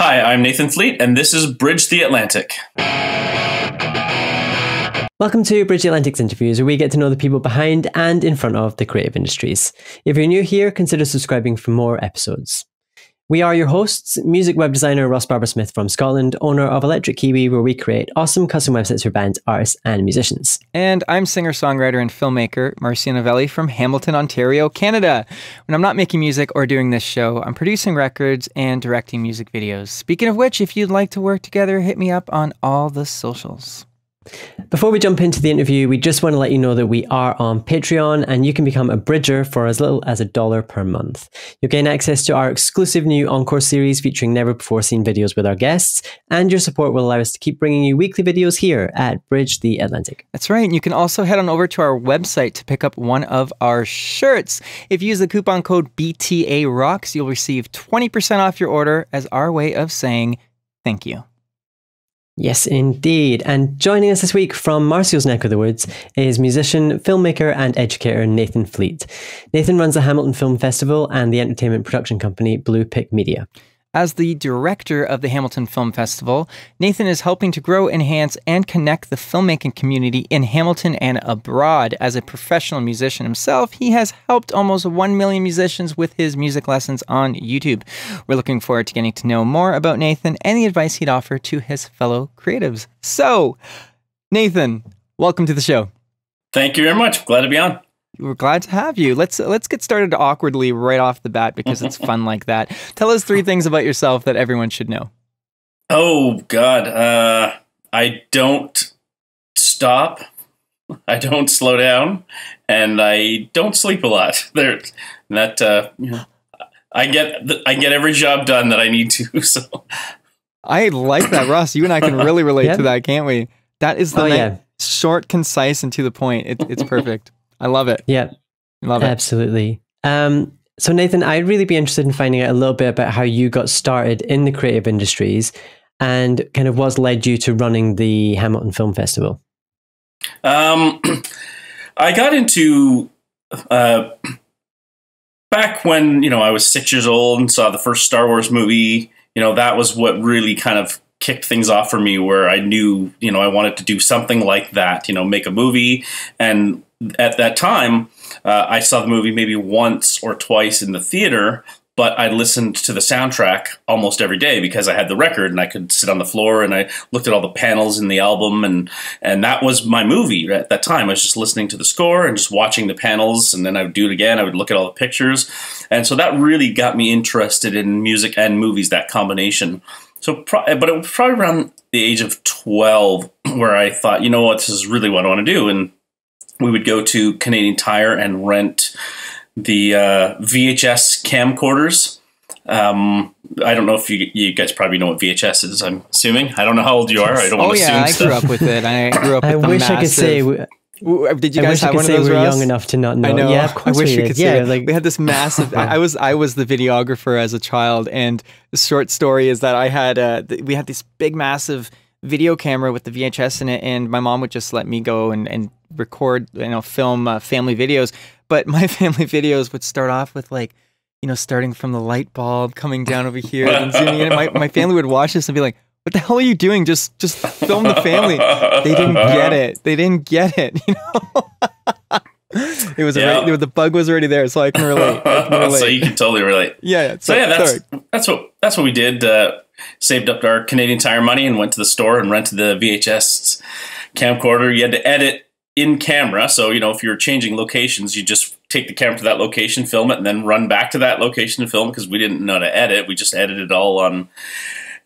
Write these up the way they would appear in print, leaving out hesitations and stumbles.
Hi, I'm Nathan Fleet, and this is Bridge the Atlantic. Welcome to Bridge the Atlantic's interviews, where we get to know the people behind and in front of the creative industries. If you're new here, consider subscribing for more episodes. We are your hosts, music web designer Ross Barber-Smith from Scotland, owner of Electric Kiwi, where we create awesome custom websites for bands, artists, and musicians. And I'm singer-songwriter and filmmaker Marcia Novelli from Hamilton, Ontario, Canada. When I'm not making music or doing this show, I'm producing records and directing music videos. Speaking of which, if you'd like to work together, hit me up on all the socials. Before we jump into the interview, we just want to let you know that we are on Patreon and you can become a bridger for as little as $1 per month. You'll gain access to our exclusive new Encore series featuring never before seen videos with our guests, and your support will allow us to keep bringing you weekly videos here at Bridge the Atlantic. That's right. And you can also head on over to our website to pick up one of our shirts. If you use the coupon code BTAROCKS, you'll receive 20% off your order as our way of saying thank you. Yes, indeed. And joining us this week from Marcia's neck of the woods is musician, filmmaker, and educator Nathan Fleet. Nathan runs the Hamilton Film Festival and the entertainment production company Blue Pick Media. As the director of the Hamilton Film Festival, Nathan is helping to grow, enhance, and connect the filmmaking community in Hamilton and abroad. As a professional musician himself, he has helped almost 1 million musicians with his music lessons on YouTube. We're looking forward to getting to know more about Nathan and the advice he'd offer to his fellow creatives. So, Nathan, welcome to the show. Thank you very much. Glad to be on. We're glad to have you. Let's get started awkwardly right off the bat because it's fun like that. Tell us 3 things about yourself that everyone should know. Oh, God. I don't stop. I don't slow down. And I don't sleep a lot. I get every job done that I need to. So I like that, Ross. You and I can really relate to that, can't we? That is the short, concise, and to the point. It's perfect. I love it. Yeah, love it. Absolutely. So Nathan, I'd really be interested in finding out a little bit about how you got started in the creative industries and kind of what's led you to running the Hamilton Film Festival. I got into back when, I was 6 years old and saw the first Star Wars movie. That was what really kind of kicked things off for me, where I knew, I wanted to do something like that, make a movie. And at that time, I saw the movie maybe once or twice in the theater, but I listened to the soundtrack almost every day because I had the record and I could sit on the floor and I looked at all the panels in the album, and that was my movie at that time. I was just listening to the score and just watching the panels, and then I would do it again. I would look at all the pictures. And so that really got me interested in music and movies, that combination. But it was probably around the age of 12 where I thought, this is really what I want to do. And we would go to Canadian Tire and rent the VHS camcorders. I don't know if you guys probably know what VHS is, I'm assuming. I don't know how old you are. I don't want to assume I grew up with it. I grew up with I wish I could say... Did you guys have one of those? We're young enough to not know. I know. Yeah, of course I wish we we could did. Yeah, say we had this massive. I was the videographer as a child, and the short story is that I had we had this big, massive video camera with the VHS in it, and my mom would just let me go and record, film family videos. But my family videos would start off with starting from the light bulb, coming down over here, and zooming in. My family would watch this and be like, "What the hell are you doing? Just film the family." They didn't get it. They didn't get it. It was the bug was already there, so I can relate. So you can totally relate. Yeah. That's what we did. Saved up our Canadian Tire money and went to the store and rented the VHS camcorder. You had to edit in camera, so if you're changing locations, you just take the camera to that location, film it, and then run back to that location and film, because we didn't know how to edit. We just edited it all on.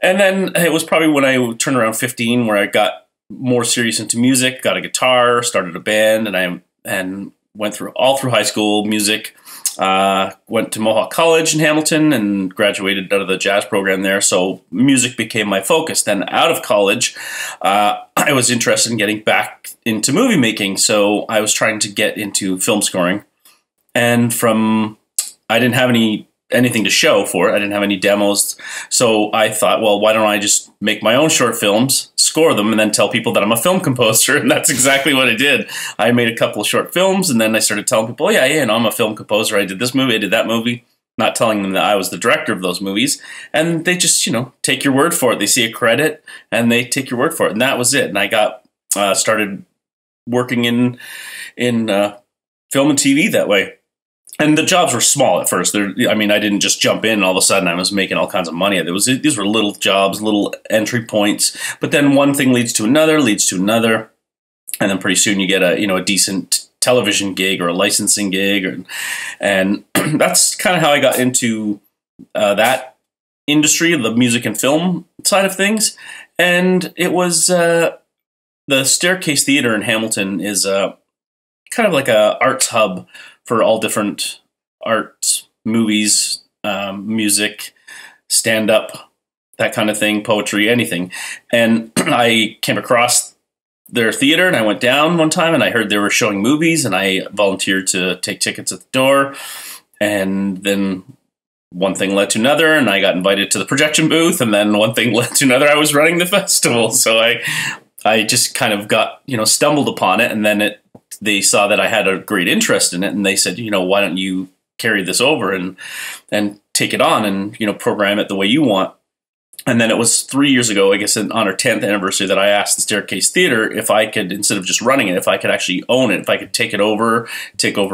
And then it was probably when I turned around 15 where I got more serious into music, got a guitar, started a band, and went through high school music. Went to Mohawk College in Hamilton and graduated out of the jazz program there. So music became my focus. Then out of college, I was interested in getting back into movie making. So I was trying to get into film scoring. And I didn't have anything to show for it. I didn't have any demos. So I thought, well, why don't I just make my own short films, score them, and then tell people that I'm a film composer? And that's exactly what I did. I made a couple of short films, and then I started telling people, I'm a film composer. I did this movie, I did that movie. not telling them that I was the director of those movies. And they just, take your word for it. They see a credit and they take your word for it. And that was it. And I got started working in film and TV that way. And the jobs were small at first. I didn't just jump in and all of a sudden I was making all kinds of money. These were little jobs, little entry points. But then one thing leads to another. And then pretty soon you get a decent television gig or a licensing gig. And that's kind of how I got into that industry, the music and film side of things. And it was the Staircase Theater in Hamilton is kind of like a arts hub for all different arts, movies, music, stand-up, that kind of thing, poetry, anything. And I came across their theater and I went down one time and I heard they were showing movies and I volunteered to take tickets at the door. And then one thing led to another and I got invited to the projection booth, and then one thing led to another. I was running the festival. So I just kind of got, stumbled upon it, and then they saw that I had a great interest in it, and they said, why don't you carry this over and take it on and, program it the way you want. And then it was 3 years ago, I guess, on our 10th anniversary, that I asked the Staircase Theater if I could, instead of just running it, if I could actually own it, if I could take over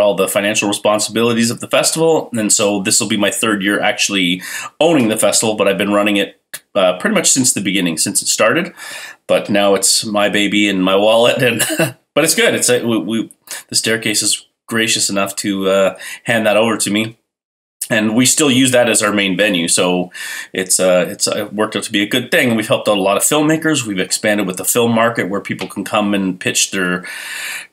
all the financial responsibilities of the festival. And so this will be my third year actually owning the festival, but I've been running it pretty much since the beginning, since it started. But now it's my baby and my wallet, and but it's good. It's the Staircase is gracious enough to hand that over to me. And we still use that as our main venue, so it's worked out to be a good thing. We've helped out a lot of filmmakers. We've expanded with the film market, where people can come and pitch their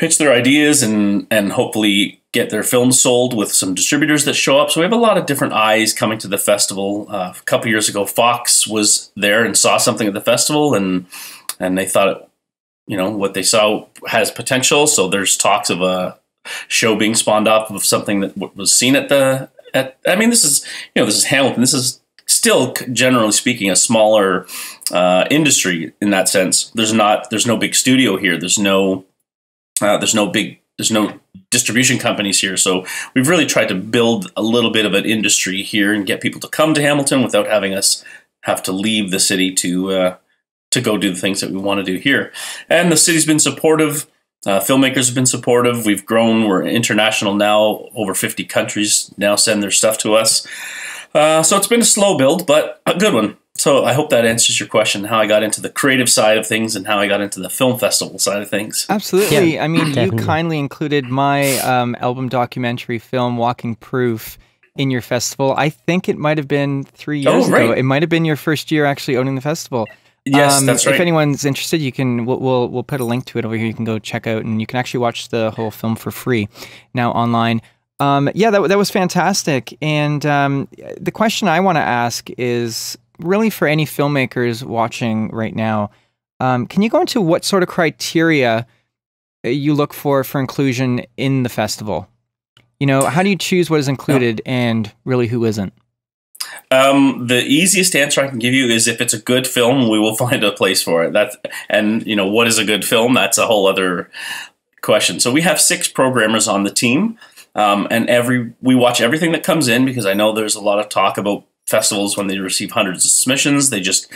ideas and hopefully get their films sold with some distributors that show up. So we have a lot of different eyes coming to the festival. A couple years ago, Fox was there and saw something at the festival, and they thought, what they saw has potential. So there's talks of a show being spawned off of something that was seen at the. This is Hamilton. This is still, generally speaking, a smaller industry in that sense. There's no big studio here. There's no distribution companies here. So we've really tried to build a little bit of an industry here and get people to come to Hamilton without having us have to leave the city to go do the things that we want to do here. And the city's been supportive. Filmmakers have been supportive. We've grown. We're international now. Over 50 countries now send their stuff to us. So it's been a slow build, but a good one. So I hope that answers your question, how I got into the creative side of things and how I got into the film festival side of things. Absolutely. Yeah, you definitely. kindly included my album documentary film, Walking Proof, in your festival. I think it might have been 3 years ago. It might have been your first year actually owning the festival. Yes, that's right. If anyone's interested, we'll put a link to it over here. You can go check out, and you can actually watch the whole film for free now online. That was fantastic. And the question I want to ask is really for any filmmakers watching right now. Can you go into what sort of criteria you look for inclusion in the festival? How do you choose what is included and really who isn't? The easiest answer I can give you is if it's a good film, we will find a place for it. What is a good film? That's a whole other question. So we have 6 programmers on the team, and we watch everything that comes in, because I know there's a lot of talk about festivals when they receive hundreds of submissions. They just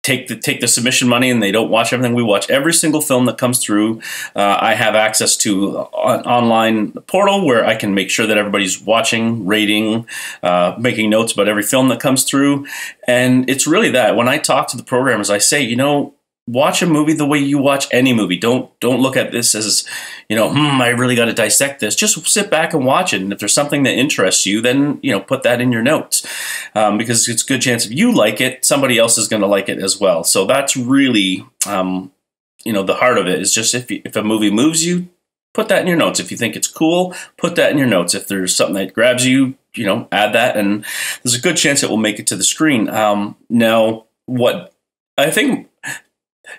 take the submission money and they don't watch everything. We watch every single film that comes through. I have access to an online portal where I can make sure that everybody's watching, rating, making notes about every film that comes through. And it's really that. When I talk to the programmers, I say, watch a movie the way you watch any movie. Don't look at this as, I really got to dissect this. Just sit back and watch it. And if there's something that interests you, then, put that in your notes. Because it's a good chance if you like it, somebody else is going to like it as well. So that's really, the heart of it is just if a movie moves you, put that in your notes. If you think it's cool, put that in your notes. If there's something that grabs you, add that. And there's a good chance it will make it to the screen. Now, what I think...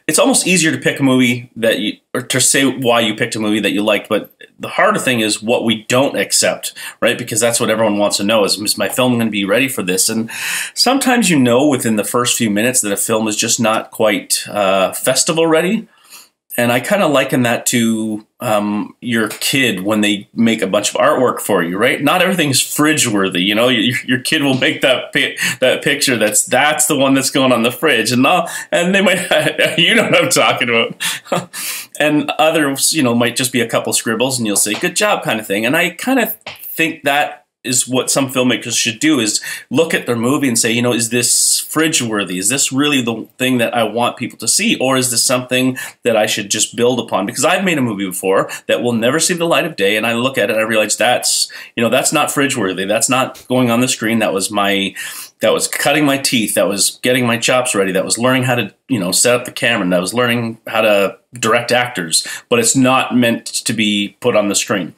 It's almost easier to pick a movie or to say why you picked a movie that you liked, but the harder thing is what we don't accept, right? Because that's what everyone wants to know is my film going to be ready for this? And sometimes within the first few minutes that a film is just not quite festival ready. And I kind of liken that to your kid when they make a bunch of artwork for you, right? Not everything's fridge worthy. You know, your kid will make that picture that's the one that's going on the fridge, and they might, you know what I'm talking about. And others, you know, might just be a couple scribbles, and you'll say "good job" kind of thing. And I kind of think that is what some filmmakers should do, is look at their movie and say, you know, is this fridge worthy? Is this really the thing that I want people to see? Or is this something that I should just build upon? Because I've made a movie before that will never see the light of day, and I look at it and I realize that's not fridge worthy. That's not going on the screen. That was cutting my teeth. That was getting my chops ready. That was learning how to, you know, set up the camera. And that was learning how to direct actors. But it's not meant to be put on the screen.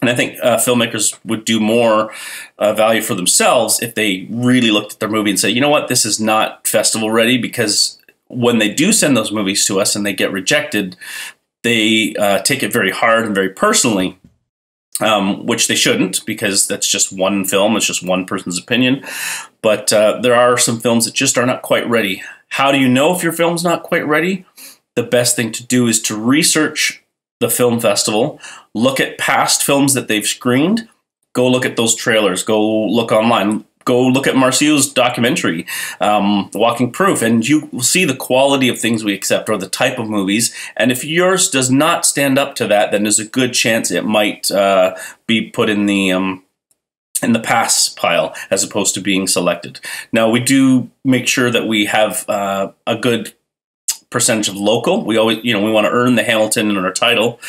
And I think filmmakers would do more value for themselves if they really looked at their movie and say, you know what, this is not festival ready, because when they do send those movies to us and they get rejected, they take it very hard and very personally, which they shouldn't, because that's just one film. It's just one person's opinion. But there are some films that just are not quite ready. How do you know if your film's not quite ready? The best thing to do is to research the film festival, look at past films that they've screened, go look at those trailers, go look online, go look at Marcio's documentary, Walking Proof, and you will see the quality of things we accept, or the type of movies. And if yours does not stand up to that, then there's a good chance it might be put in the pass pile as opposed to being selected. Now, we do make sure that we have a good percentage of local. We always, you know, we want to earn the Hamilton in our title.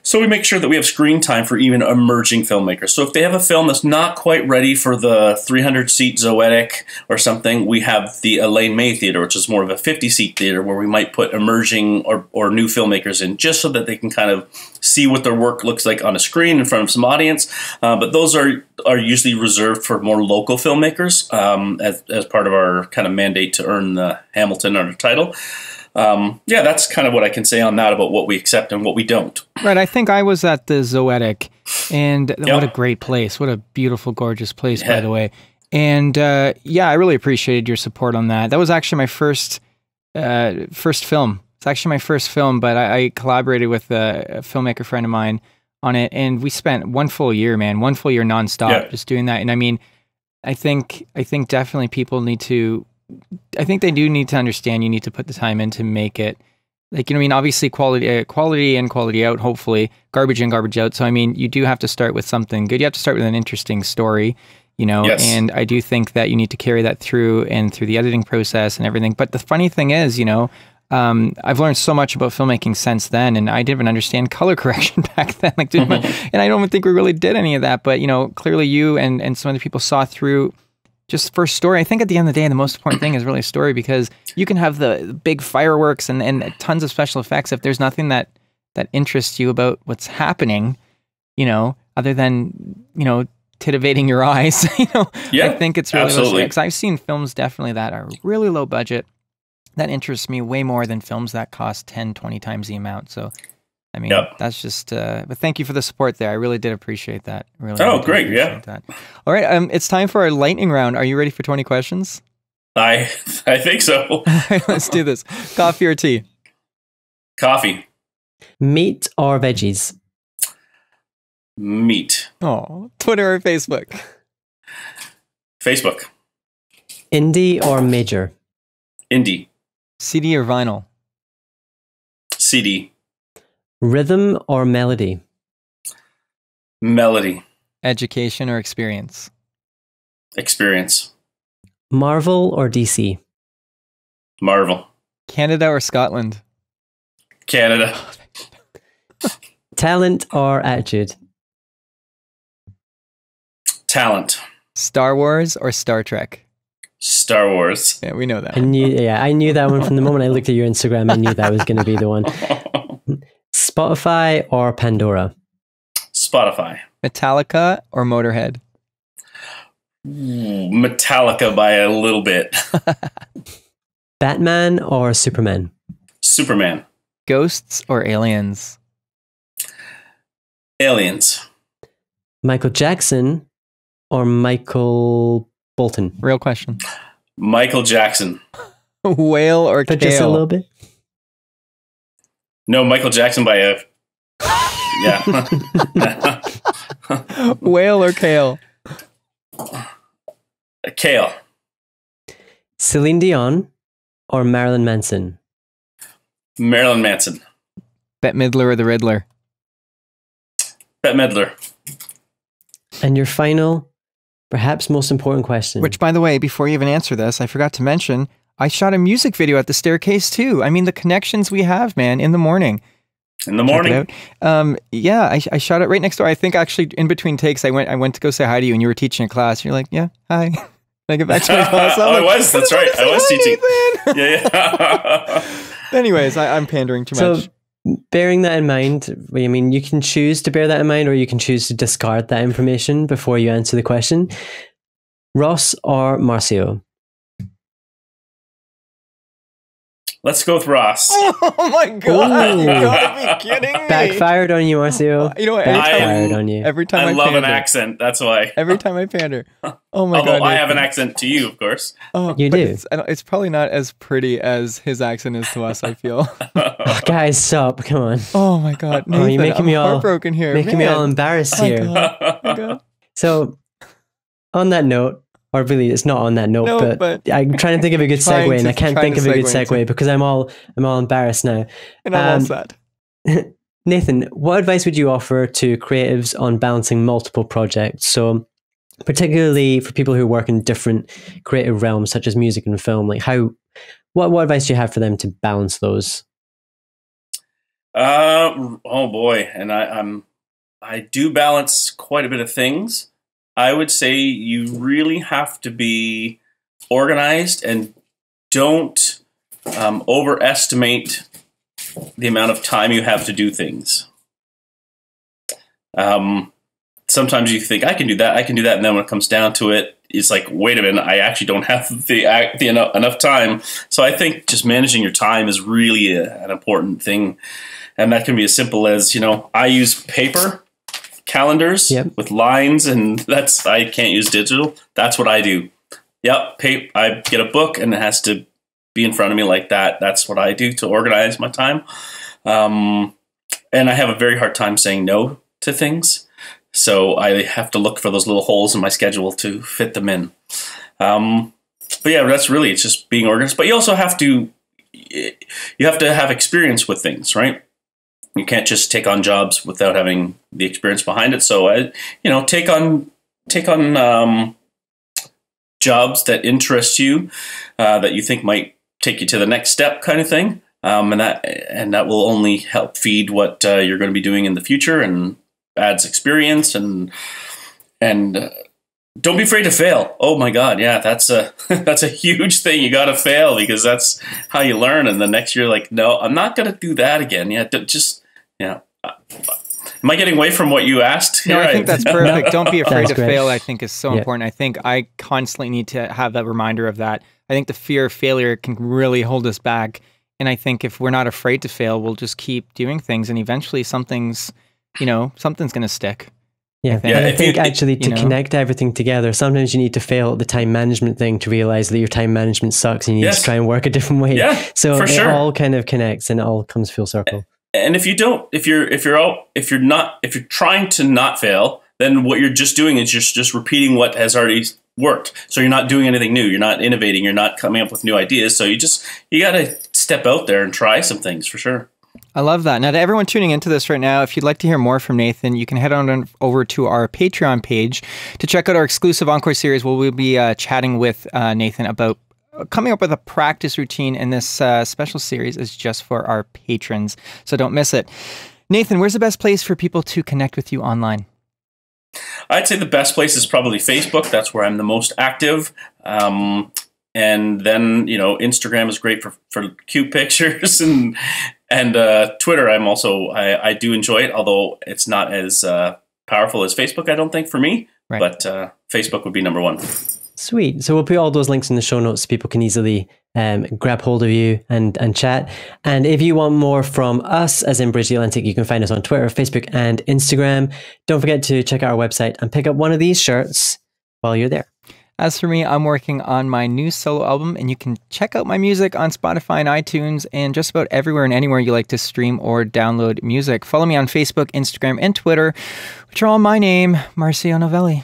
So we make sure that we have screen time for even emerging filmmakers. So if they have a film that's not quite ready for the 300-seat Zoetic or something, we have the Elaine May Theater, which is more of a 50-seat theater where we might put emerging or new filmmakers in, just so that they can kind of see what their work looks like on a screen in front of some audience. But those are usually reserved for more local filmmakers as part of our kind of mandate to earn the Hamilton on our title. Yeah, that's kind of what I can say on that about what we accept and what we don't. Right. I think I was at the Zoetic, and what a great place. What a beautiful, gorgeous place, by the way. And yeah, I really appreciated your support on that. That was actually my first film. It's actually my first film, but I collaborated with a filmmaker friend of mine on it, and we spent one full year nonstop just doing that. And I mean, I think definitely people need to, I think they do need to understand you need to put the time in to make it, like, you know, I mean, obviously quality in, quality out, hopefully garbage in, garbage out. So, I mean, you do have to start with something good. You have to start with an interesting story, you know, and I do think that you need to carry that through the editing process and everything. But the funny thing is, you know, I've learned so much about filmmaking since then, and I didn't even understand color correction back then. Like, and I don't even think we really did any of that, but, you know, clearly you and some other people saw through just for story. I think at the end of the day, the most important thing is really a story, because you can have the big fireworks and tons of special effects. If there's nothing that interests you about what's happening, you know, other than, you know, titivating your eyes, you know, I think it's really, because I've seen films definitely that are really low budget that interests me way more than films that cost 10, 20 times the amount. So, I mean, that's just, but thank you for the support there. I really did appreciate that. Really. Great. Yeah. That. All right. It's time for our lightning round. Are you ready for 20 questions? I think so. All right, let's do this. Coffee or tea? Coffee. Meat or veggies? Meat. Oh, Twitter or Facebook? Facebook. Indie or major? Indie. CD or vinyl? CD. Rhythm or melody? Melody. Education or experience? Experience. Marvel or DC? Marvel. Canada or Scotland? Canada. Talent or attitude? Talent. Star Wars or Star Trek? Star Wars. Yeah, we know that. I knew that one from the moment I looked at your Instagram. I knew that was going to be the one. Spotify or Pandora? Spotify. Metallica or Motorhead? Metallica by a little bit. Batman or Superman? Superman. Ghosts or aliens? Aliens. Michael Jackson or Michael Bolton? Real question. Michael Jackson. Whale or but kale? Just a little bit. No, Michael Jackson by a yeah. Whale or kale? Kale. Celine Dion or Marilyn Manson? Marilyn Manson. Bette Midler or the Riddler? Bette Midler. And your final, perhaps most important question. Which, by the way, before you even answer this, I forgot to mention, I shot a music video at the staircase too. I mean, the connections we have, man, in the morning. In the morning. Yeah, I shot it right next door. I think actually in between takes, I went to go say hi to you, and you were teaching a class. You're like, yeah, hi. I get back to my class. I was. That's right. I was teaching. Yeah. Anyways, I'm pandering too much. Bearing that in mind, I mean, you can choose to bear that in mind, or you can choose to discard that information before you answer the question. Ross or Marcio? Let's go with Ross. Oh my God! You gotta be kidding me! Backfired on you, Marcio. You know what? Backfired on you. Every time I love pander. an accent. That's why. Every time I pander. Oh my Although God! I have an accent to you, of course. Oh, you do. It's probably not as pretty as his accent is to us, I feel. Oh, guys, stop! Come on. Oh my God! Nathan, you're making I'm me all heartbroken here. Making me all embarrassed here. Oh my God. So, on that note. Or really, it's not on that note, No, but I'm trying to think of a good segue, and I can't think of a good segue because I'm all embarrassed now. And I'm all sad. Nathan, what advice would you offer to creatives on balancing multiple projects? So, particularly for people who work in different creative realms, such as music and film, like what advice do you have for them to balance those? Oh boy, and I do balance quite a bit of things. I would say you really have to be organized and don't overestimate the amount of time you have to do things. Sometimes you think I can do that, and then when it comes down to it, it's like, wait a minute, I actually don't have the enough time. So I think just managing your time is really an important thing, and that can be as simple as, I use paper calendars with lines, and I can't use digital. That's what I do. Yep, I get a book and it has to be in front of me like that. That's what I do to organize my time. And I have a very hard time saying no to things, so I have to look for those little holes in my schedule to fit them in. But yeah, that's really, it's just being organized. But you also have to have experience with things, right? You can't just take on jobs without having the experience behind it. So, take on jobs that interest you, that you think might take you to the next step, kind of thing. And that will only help feed what you're going to be doing in the future, and adds experience. And don't be afraid to fail. Oh my God, yeah, that's a huge thing. You got to fail, because that's how you learn. And the next year, like, no, I'm not going to do that again. Yeah, Am I getting away from what you asked? No, I think that's perfect. Don't be afraid to great. fail, I think, is so important. I think I constantly need to have that reminder of that. I think the fear of failure can really hold us back. And I think if we're not afraid to fail, we'll just keep doing things, and eventually something's going to stick. Yeah, and I think actually to connect everything together, sometimes you need to fail at the time management thing to realize that your time management sucks, and you need to try and work a different way. Yeah, so for sure. All kind of connects, and it all comes full circle. And if you're trying to not fail, then what you're just doing is just repeating what has already worked. So you're not doing anything new. You're not innovating. You're not coming up with new ideas. So you got to step out there and try some things, for sure. I love that. Now, to everyone tuning into this right now, if you'd like to hear more from Nathan, you can head on over to our Patreon page to check out our exclusive Encore series, where we'll be chatting with Nathan about coming up with a practice routine, and this special series is just for our patrons, so don't miss it. Nathan, where's the best place for people to connect with you online? I'd say the best place is probably Facebook. That's where I'm the most active. And then, Instagram is great for cute pictures, and Twitter, I do enjoy it, although it's not as powerful as Facebook, I don't think, for me. Right. But Facebook would be number one. Sweet. So we'll put all those links in the show notes so people can easily grab hold of you and chat. And if you want more from us, as in Bridge the Atlantic, you can find us on Twitter, Facebook, and Instagram. Don't forget to check out our website and pick up one of these shirts while you're there. As for me, I'm working on my new solo album, and you can check out my music on Spotify and iTunes and just about everywhere and anywhere you like to stream or download music. Follow me on Facebook, Instagram, and Twitter, which are all my name, Marcio Novelli.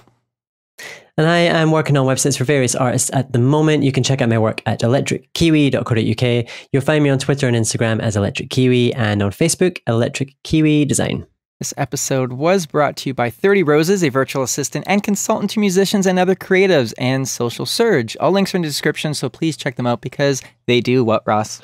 And I am working on websites for various artists at the moment. You can check out my work at electrickiwi.co.uk. You'll find me on Twitter and Instagram as Electric Kiwi, and on Facebook, Electric Kiwi Design. This episode was brought to you by 30 Roses, a virtual assistant and consultant to musicians and other creatives, and Social Surge. All links are in the description, so please check them out because they do what, Ross?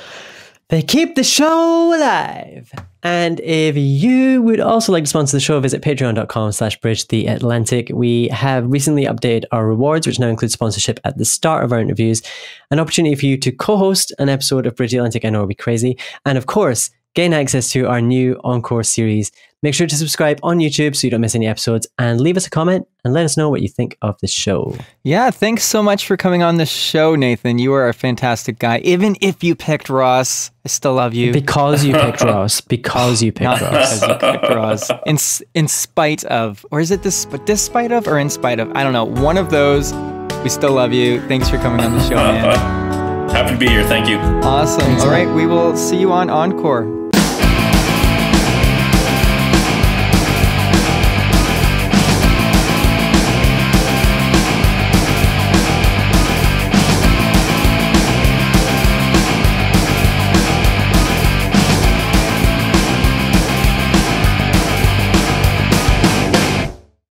They keep the show alive. And if you would also like to sponsor the show, visit patreon.com/bridgetheatlantic. We have recently updated our rewards, which now include sponsorship at the start of our interviews, an opportunity for you to co-host an episode of Bridge the Atlantic. I know it'll be crazy. And of course, gain access to our new Encore series. Make sure to subscribe on YouTube so you don't miss any episodes, and leave us a comment and let us know what you think of the show. Yeah, thanks so much for coming on the show, Nathan. You are a fantastic guy. Even if you picked Ross, I still love you. Because you picked Ross. Because you picked Ross. Because you picked Ross. In spite of, or is it despite of or in spite of? I don't know. One of those. We still love you. Thanks for coming on the show, man. Happy to be here. Thank you. Awesome. All right, we will see you on Encore.